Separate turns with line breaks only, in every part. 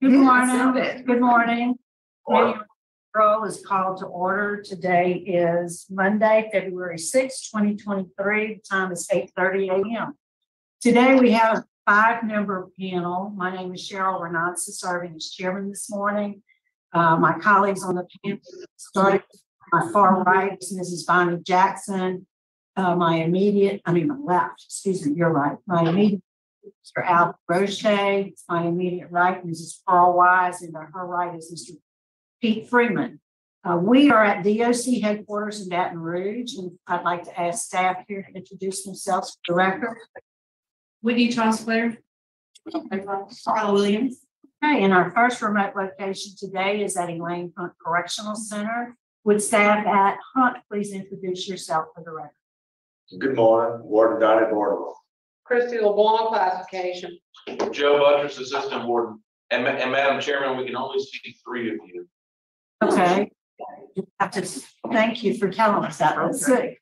Good morning. Good morning. Meeting roll is called to order. Today is Monday, February 6, 2023. The time is 8:30 a.m. Today we have a 5-member panel. My name is Cheryl Renatza, serving as chairman this morning. My colleagues on the panel starting my far right is Mrs. Bonnie Jackson. My left, excuse me, you're right. My immediate Mr. Al Roche, my immediate right, Mrs. Pearl Wise, and to her right is Mr. Pete Freeman. We are at DOC headquarters in Baton Rouge, and I'd like to ask staff here to introduce themselves for the record.
Whitney Trostler, Carl Williams.
Okay, and our first remote location today is at Elaine Hunt Correctional Center. Would staff at Hunt please introduce yourself for the record?
Good morning, Warden Donnie Bardwell.
Christy LeBlanc, classification.
Joe Buttress, Assistant Warden. And Madam Chairman, we can only see 3 of you.
Okay. You have to thank you for telling us that. Let's see.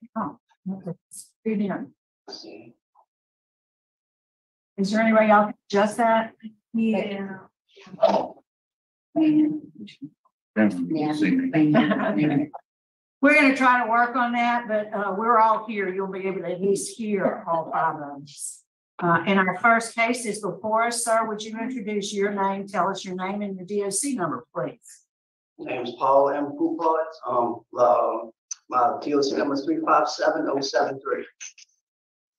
Is there any way y'all can adjust that?
Yeah.
We're going to try to work on that, but we're all here. You'll be able to at least hear all 5 of us. And our first case is before us, sir. Would you introduce your name? Tell us your name and your DOC number, please.
My name is Paul M. Poupart. My DOC number is 357073.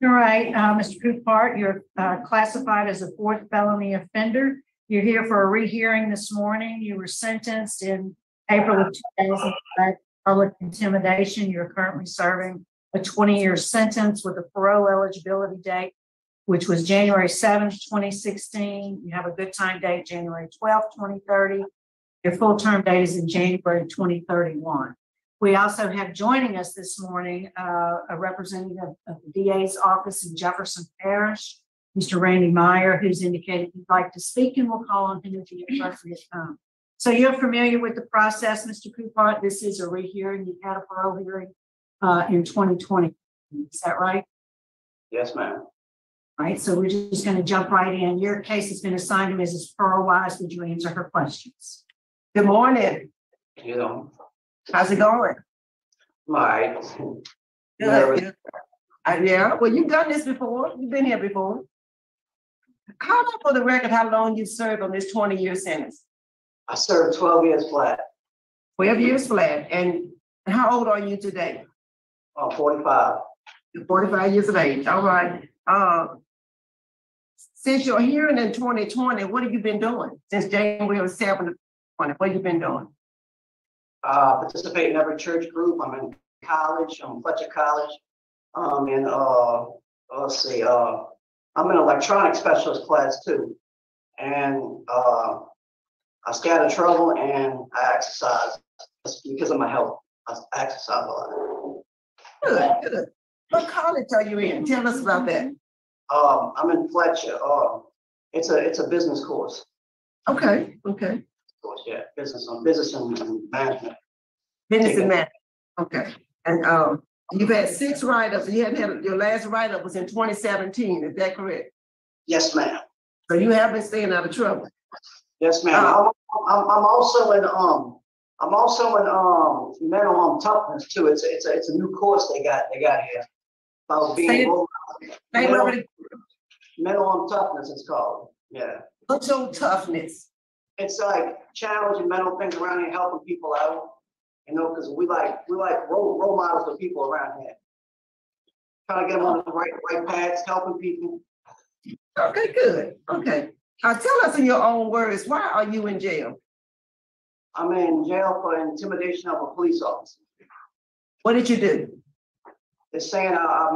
All right, Mr. Poupart, you're classified as a 4th felony offender. You're here for a rehearing this morning. You were sentenced in April of 2005. Public intimidation. You're currently serving a 20-year sentence with a parole eligibility date, which was January 7th, 2016. You have a good time date, January 12th, 2030. Your full term date is in January 2031. We also have joining us this morning a representative of the DA's office in Jefferson Parish, Mr. Randy Meyer, who's indicated he'd like to speak, and we'll call on him at the appropriate time. So you're familiar with the process, Mr. Poupart. This is a rehearing. You've had a parole hearing in 2020. Is that right?
Yes, ma'am.
Right. So we're just going to jump right in. Your case has been assigned to Mrs. Pearl Wise. Would you answer her questions?
Good morning.
You know,
How's it going?
my
Good. Yeah. Well, you've done this before. You've been here before. How about for the record how long you served on this 20-year sentence?
I served 12 years flat.
12 years flat. And how old are you today?
45.
You're 45 years of age. All right. Since your hearing in 2020, what have you been doing? Since January 7th, 2020, what have you been doing?
Participate in every church group. I'm in college. I'm Fletcher College. Let's see. I'm in electronic specialist class too. And I stay out of trouble and I exercise. That's because of my health. I exercise a lot.
Good, good. What college are you in? Tell us about that.
I'm in Fletcher. It's a business course.
Okay, okay.
Course, yeah, business and management.
Business and management. Okay. And you've had 6 write-ups. You hadn't had your last write-up was in 2017. Is that correct?
Yes, ma'am.
So you have been staying out of trouble.
Yes, ma'am. I'm also in mental toughness too. It's a new course they got here. About being mental toughness. It's called. Yeah.
Mental toughness.
It's like challenging mental things around here, helping people out. You know, because we like role models for people around here. Trying to get them on the right paths, helping people.
Okay, good. Okay. Tell us in your own words, why are you in jail?
I'm in jail for intimidation of a police officer.
What did you do?
They're saying I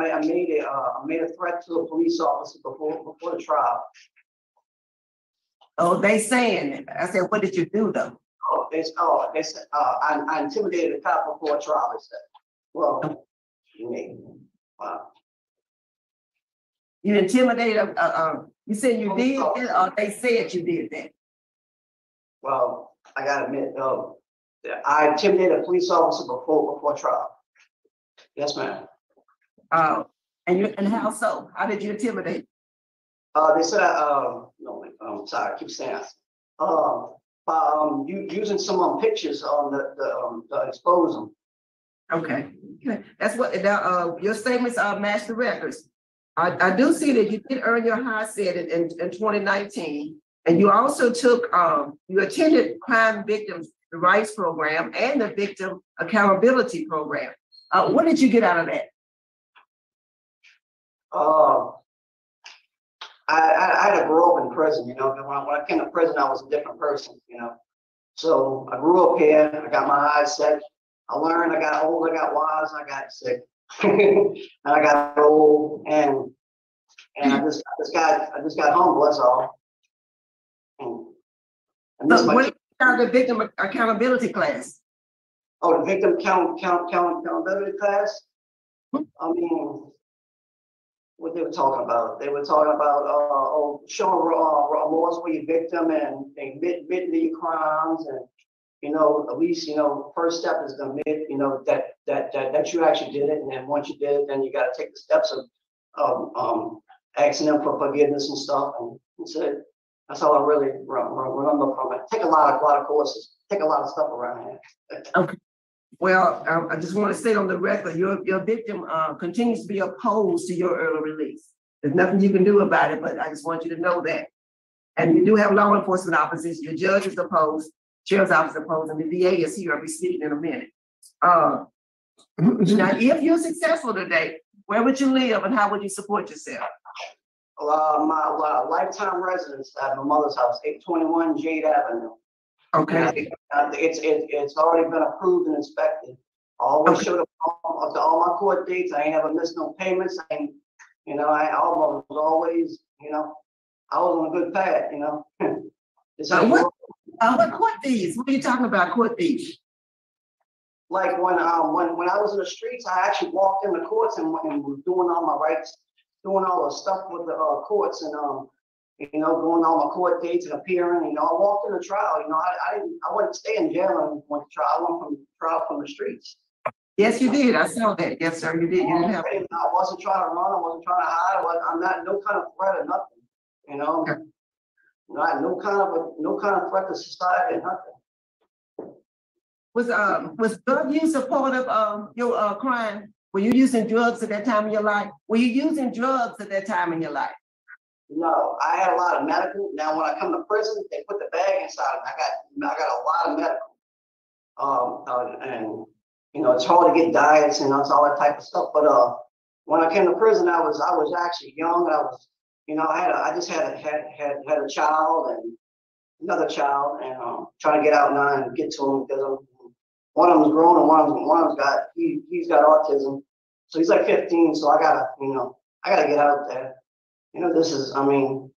made a threat to a police officer before the trial.
Oh, they saying it. I said, what did you do though?
They said I intimidated a cop before a trial. They said, well, wow.
You intimidated. You said you did it, or they said you did that?
Well, I gotta admit, I intimidated a police officer before trial. Yes, ma'am.
And how so? How did you intimidate?
They said, no, I'm sorry, I keep saying, you using some pictures on the expose them.
Okay, okay. That's what, your statements match the records. I do see that you did earn your high set in 2019. And you also took, you attended Crime Victims Rights Program and the Victim Accountability Program. What did you get out of that?
I had to grow up in prison, you know. When I came to prison, I was a different person, you know. So I grew up here, I got my eyes set. I learned, I got old, I got wise, and I got sick. And I got old, and I just got humble, that's all. And
So what about the Victim Accountability class?
Oh, the Victim Accountability class? I mean, what they were talking about? They were talking about showing remorse for your victim and admitting to your crimes, and you know, at least, you know, first step is to admit, you know, that you actually did it, and then once you did it, then you got to take the steps of asking them for forgiveness and stuff. And that's it. That's all I really remember from it. Take a lot of courses. Take a lot of stuff around here.
Okay. Well, I just want to say on the record, your victim continues to be opposed to your early release. There's nothing you can do about it, but I just want you to know that. And you do have law enforcement opposition. Your judge is opposed, sheriff's office is opposed, and the DA is here. I'll be speaking in a minute. Now, if you're successful today, where would you live and how would you support yourself?
My lifetime residence at my mother's house, 821 Jade Avenue.
Okay.
It's already been approved and inspected. I always showed up to all my court dates. I ain't ever missed no payments. You know, I almost always, you know, I was on a good path, you know.
What court fees? What are you talking about, court fees?
Like when I was in the streets, I actually walked in the courts and was doing all my rights, doing all the stuff with the courts, and you know, going all my court dates and appearing. You know, I walked in the trial. You know, I wouldn't stay in jail and went to trial. I went from trial from the streets.
Yes, you did. I saw that. Yes, sir, you did. You didn't have.
I wasn't trying to run. I wasn't trying to hide. I'm not no kind of threat or nothing. You know, not no kind of threat to society or nothing.
Was drug use a part of your crime? Were you using drugs at that time in your life? Were you using drugs at that time in your life?
No, I had a lot of medical. Now, when I come to prison, they put the bag inside of me. I got a lot of medical. And you know, it's hard to get diets and all that type of stuff. But when I came to prison, I was actually young. I was, you know, I just had a child and another child, and trying to get out now and get to him because one of them's grown and one of them's he's got autism, so he's like 15. So I gotta get out there. You know, this is, I mean,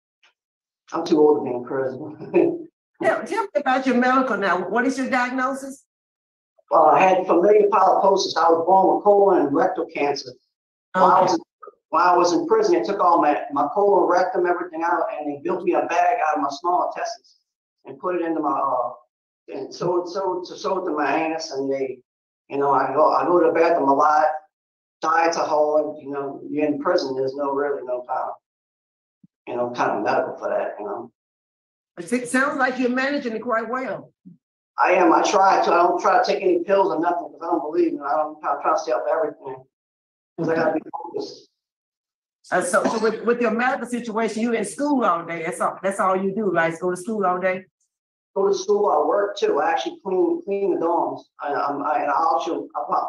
I'm too old to be in prison.
Tell me about your medical now. What is your diagnosis?
I had familial polyposis. I was born with colon and rectal cancer.
Okay.
While I was in prison, they took all my colon, rectum, everything out, and they built me a bag out of my small intestines and put it into my and sewed to my anus. And they, you know, I go to the bathroom a lot. Diets are hard. You know, you're in prison. There's really no time, you know, kind of medical for that. You know.
It sounds like you're managing it quite well.
I am. I don't try to take any pills or nothing because I don't believe in it. I'm trying to stay off everything because I gotta be focused.
So with your medical situation, you're in school all day. That's all you do, right? Go to school all day.
Go to school. I work too. I actually clean the dorms. I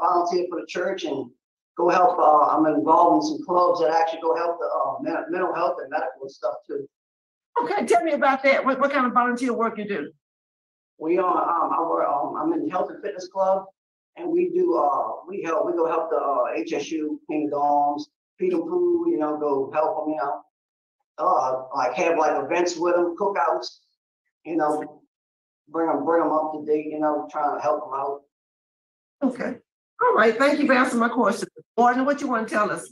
volunteer for the church and go help. I'm involved in some clubs that actually go help the mental health and medical stuff too.
Okay, tell me about that. What kind of volunteer work you do?
I'm in the health and fitness club, and we go help the HSU clean the dorms, feed them food, you know, go help them, you know, like have like events with them, cookouts, you know, bring them up to date, you know, trying to help them out.
Okay. All right. Thank you for answering my question. Gordon, what you want to tell us?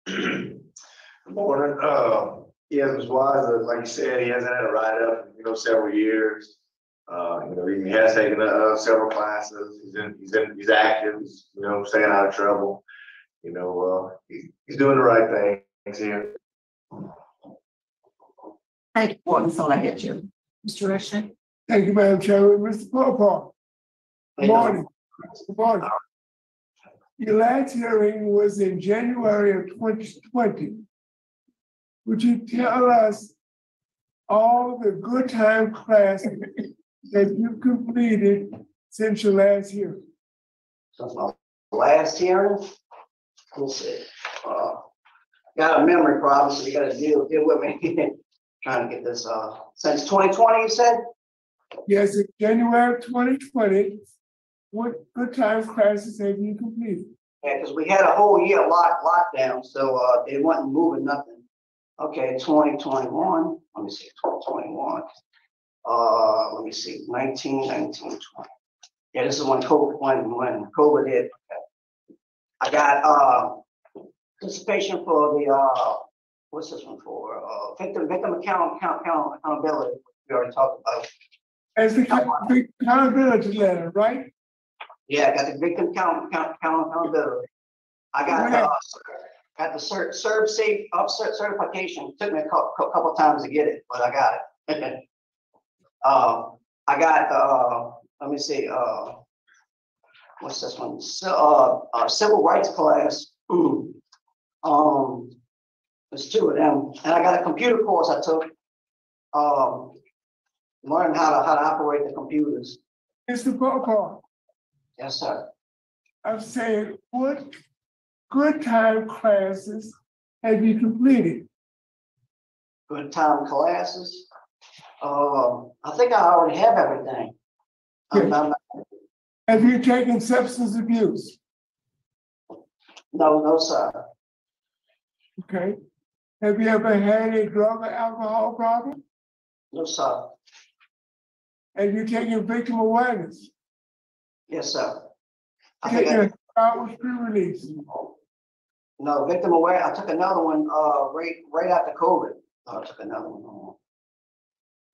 Good morning. Yeah, Ms. Wise, like you said, he hasn't had a write-up in, you know, several years. You know, he has taken several classes. He's active. He's, you know, staying out of trouble. You know, he's doing the right things here.
Thank you, Gordon. That's all I had, Chair.
Mr. Rushing?
Thank you, Madam Chairman. Mr. Poupart. Good morning. Good morning. Your last hearing was in January of 2020. Would you tell us all the good time classes that you completed since your last hearing?
Since my last hearing, let's see, got a memory problem, so you gotta deal with me. Trying to get this, since 2020, you said?
Yes, in January of 2020, what good times classes have you completed?
Yeah, because we had a whole year lockdown, so they wasn't moving nothing. Okay, 2021, let me see, 2021. Let me see, 19, 20. Yeah, this is when COVID hit. Okay. I got participation for the what's this one for? Victim accountability. We already talked about.
As the accountability letter, right?
Yeah, I got the victim accountability. I got the certification. Took me a couple times to get it, but I got it. I got the let me see, what's this one? So, civil rights class. There's two of them, and I got a computer course I took. Learn how to operate the computers.
Mr. Poupart,
Yes, sir.
I'm saying, what good time classes have you completed?
Good time classes. I think I already have everything.
Have you taken substance abuse?
No, sir.
Okay. Have you ever had a drug or alcohol problem?
No, sir.
Have you taken victim awareness?
Yes, sir. I
Taking
think
a was pre-release.
no, victim aware. I took another one right after COVID. I took another one.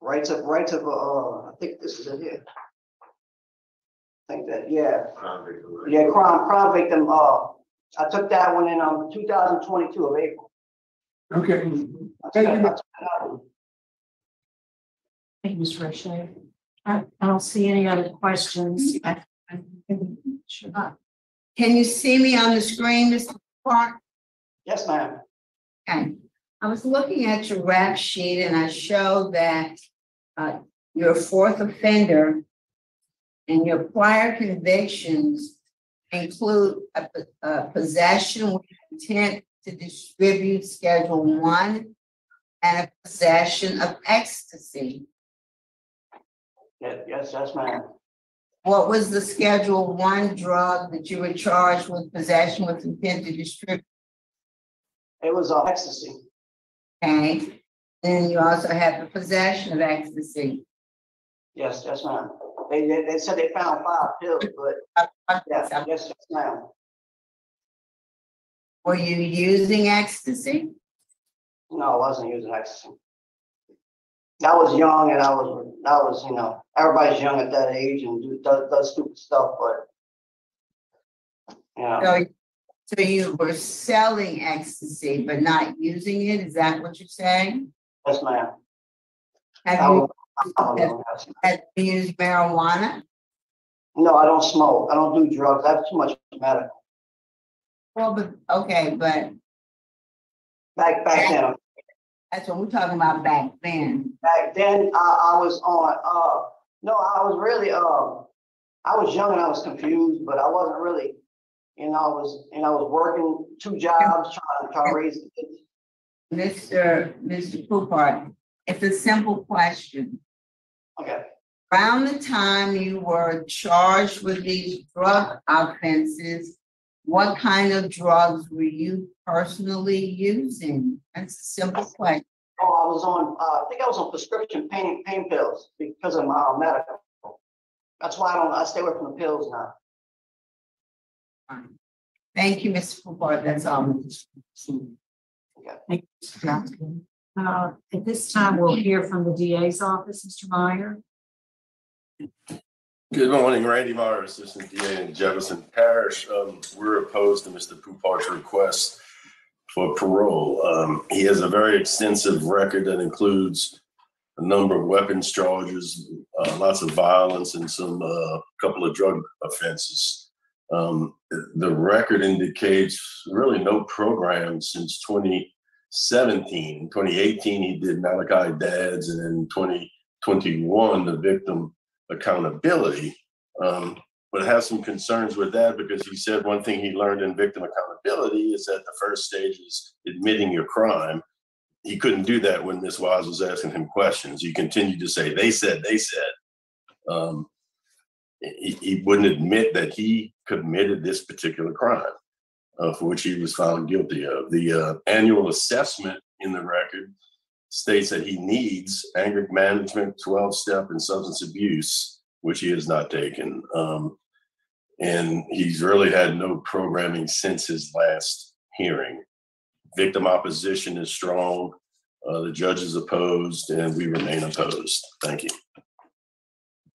Rights of I think this is it here. I think that, yeah. Yeah, crime victim. I took that one in 2022 of April.
Okay. Thank you.
Thank you, Ms. Rushay. I don't see any other questions.
Can you see me on the screen, Mr. Clark?
Yes, ma'am.
Okay. I was looking at your rap sheet and I showed that you're a fourth offender and your prior convictions include a possession with intent to distribute Schedule 1 and a possession of ecstasy.
Yes, ma'am.
What was the Schedule 1 drug that you were charged with possession with intent to distribute?
It was ecstasy.
Okay. And you also have the possession of ecstasy.
Yes, ma'am. They said they found 5 pills, but yes, ma'am.
Were you using ecstasy?
No, I wasn't using ecstasy. I was young, and I was, everybody's young at that age and does stupid stuff, but
So you were selling ecstasy, but not using it? Is that what you're saying?
Yes, ma'am.
Have you used marijuana?
No, I don't smoke. I don't do drugs. I have too much medical.
Well, but
Back then.
That's what we're talking about back then.
Back then, I was on. No, I was really. I was young and I was confused, but I wasn't really. I was working 2 jobs trying to raise kids.
Mr. Poupart, it's a simple question.
Okay.
Around the time you were charged with these drug offenses, what kind of drugs were you personally using? That's a simple question.
Oh, I was on. I think I was on prescription pain pills because of my medical. That's why I stay away from the pills now.
Thank you, Mr. Poupart. That's all.
Okay.
Thank you, Mr. Johnson. At this time, we'll hear from the DA's office, Mr. Meyer.
Good morning, Randy Meyer, Assistant DA in Jefferson Parish. We're opposed to Mr. Poupart's request for parole. He has a very extensive record that includes a number of weapons charges, lots of violence, and some couple of drug offenses. The record indicates really no program since 2017. 2018, he did Malachi Dads, and in 2021, the victim accountability. But has some concerns with that because he said one thing he learned in victim accountability is that the first stage is admitting your crime. He couldn't do that when Ms. Wise was asking him questions. He continued to say, they said. He wouldn't admit that he committed this particular crime for which he was found guilty of. The annual assessment in the record states that he needs anger management, 12-step, and substance abuse, which he has not taken. And he's really had no programming since his last hearing. Victim opposition is strong. The judge is opposed, and we remain opposed. Thank you.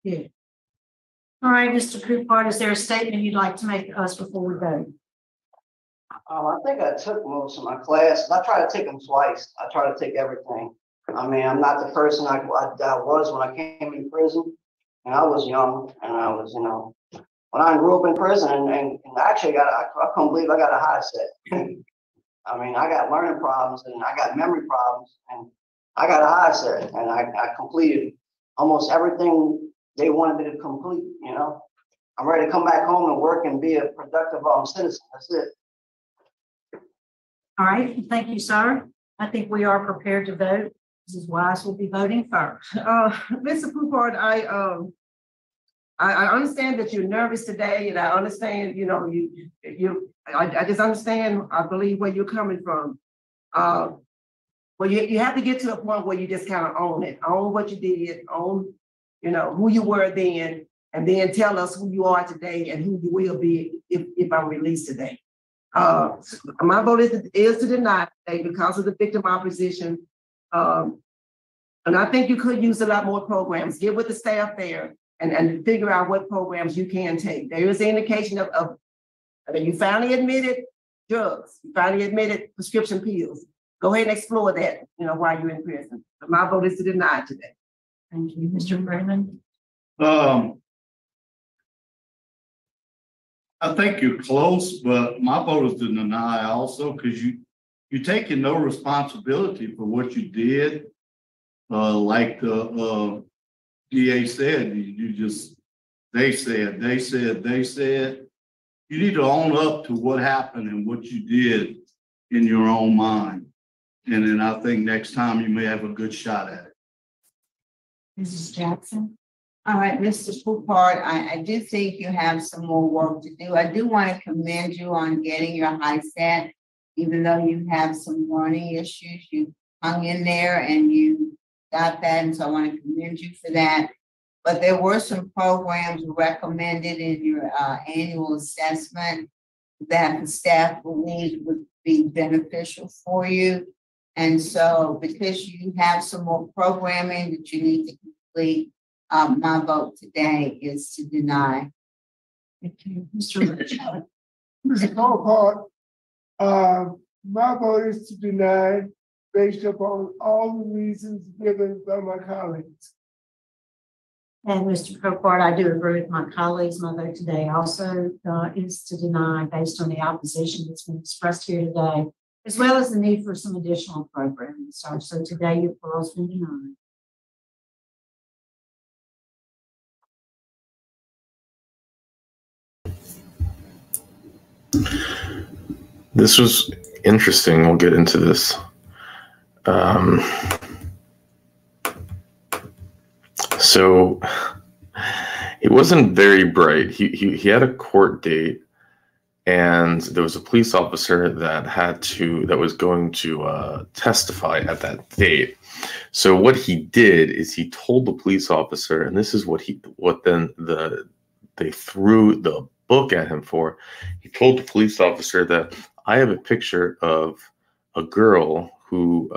Yeah. All right, Mr. Poupart, is there a statement you'd like to make to us before we vote?
I think I took most of my classes. I try to take them twice. I try to take everything. I mean, I'm not the person I was when I came in prison, and I was young, and I was, when I grew up in prison, and actually I couldn't believe I got a high set. I mean, I got learning problems, and I got memory problems, and I got a high set, and I completed almost everything they wanted me to complete, I'm ready to come back home and work and be a productive citizen. That's it.
All right, thank you, sir. I think we are prepared to vote. Mrs. Wise will be voting first.
Mr. Poupart, I understand that you're nervous today, and I understand, I just understand, I believe where you're coming from. Well, you have to get to a point where you just kind of own it, own what you did, own, who you were then, and then tell us who you are today and who you will be if I'm released today. My vote is to deny today because of the victim opposition. And I think you could use a lot more programs. Get with the staff there and figure out what programs you can take. There is an indication of you finally admitted drugs, you finally admitted prescription pills. Go ahead and explore that, while you're in prison. But my vote is to deny today.
Thank you, Mr. Freeman.
I think you're close, but my vote is to deny also because you're taking no responsibility for what you did. Like the DA said, they said. You need to own up to what happened and what you did in your own mind. And then I think next time you may have a good shot at it.
Mrs. Jackson.
All right, Mr. Poupart, I do think you have some more work to do. I do want to commend you on getting your high set, even though you have some learning issues. You hung in there and you got that, and so I want to commend you for that. But there were some programs recommended in your annual assessment that the staff believed would be beneficial for you. And so because you have some more programming that you need to complete, my vote today is to deny.
Thank you, Mr. Rich.
Mr. Poupart, my vote is to deny based upon all the reasons given by my colleagues.
And Mr. Poupart, I do agree with my colleagues. My vote today also is to deny based on the opposition that's been expressed here today, as well as the need for some additional programming. So today your parole has been denied.
This was interesting. We'll get into this. So it wasn't very bright. He had a court date, and there was a police officer that was going to testify at that date. So what he did is he told the police officer, and this is they threw the book at him for. He told the police officer that I have a picture of a girl who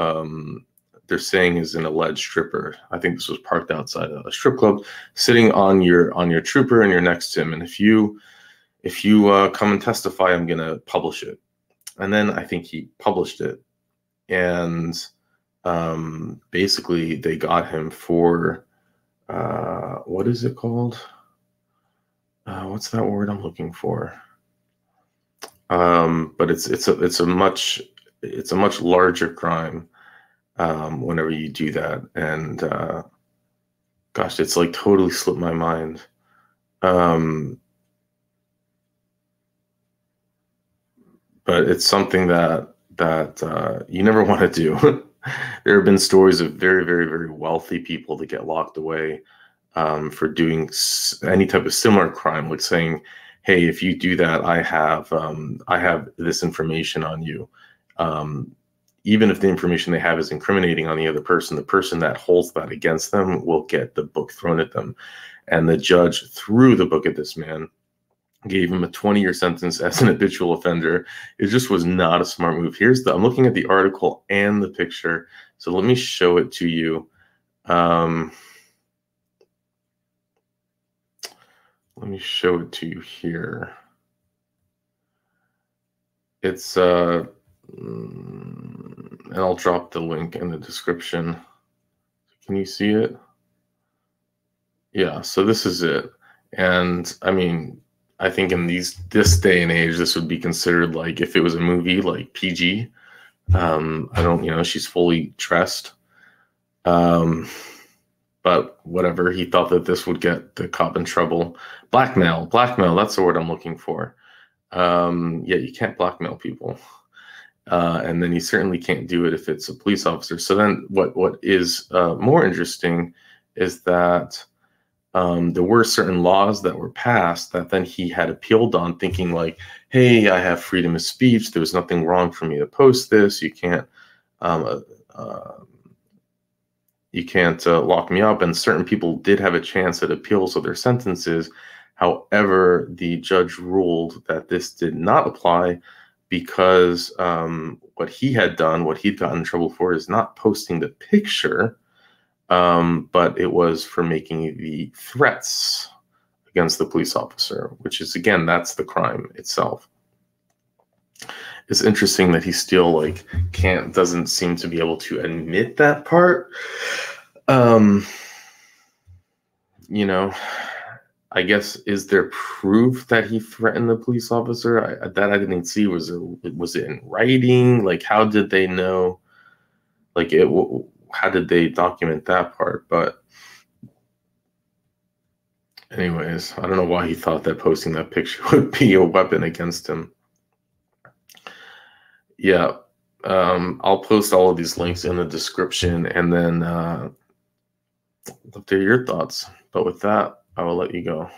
they're saying is an alleged stripper. I think this was parked outside a strip club, sitting on your trooper, and you're next to him. And if you come and testify, I'm gonna publish it. And then I think he published it, and basically they got him for what is it called? What's that word I'm looking for? But it's a much larger crime whenever you do that. And gosh, it's like totally slipped my mind. But it's something that you never want to do. There have been stories of very, very, very wealthy people that get locked away for doing any type of similar crime, like saying, "Hey, if you do that, I have this information on you." Even if the information they have is incriminating on the other person, the person that holds that against them will get the book thrown at them. And the judge threw the book at this man, gave him a 20-year sentence as an habitual offender. It just was not a smart move. I'm looking at the article and the picture. So let me show it to you. Let me show it to you here. It's, and I'll drop the link in the description. Can you see it? Yeah, so this is it. And I mean, I think in this day and age, this would be considered like, if it was a movie, like PG. She's fully dressed. But whatever, he thought that this would get the cop in trouble. Blackmail, that's the word I'm looking for. Yeah, you can't blackmail people. And then you certainly can't do it if it's a police officer. So then what is more interesting is that there were certain laws that were passed that then he had appealed on, thinking like, hey, I have freedom of speech. There's nothing wrong for me to post this. You can't lock me up. And certain people did have a chance at appeals of their sentences. However, the judge ruled that this did not apply because what he had done, what he'd gotten in trouble for, is not posting the picture, but it was for making the threats against the police officer, which is, again, that's the crime itself. It's interesting that he still doesn't seem to be able to admit that part. I guess, is there proof that he threatened the police officer? That I didn't see. Was it in writing? Like, how did they know? How did they document that part? But anyways, I don't know why he thought that posting that picture would be a weapon against him. Yeah, I'll post all of these links in the description, and then love to hear your thoughts. But with that, I will let you go.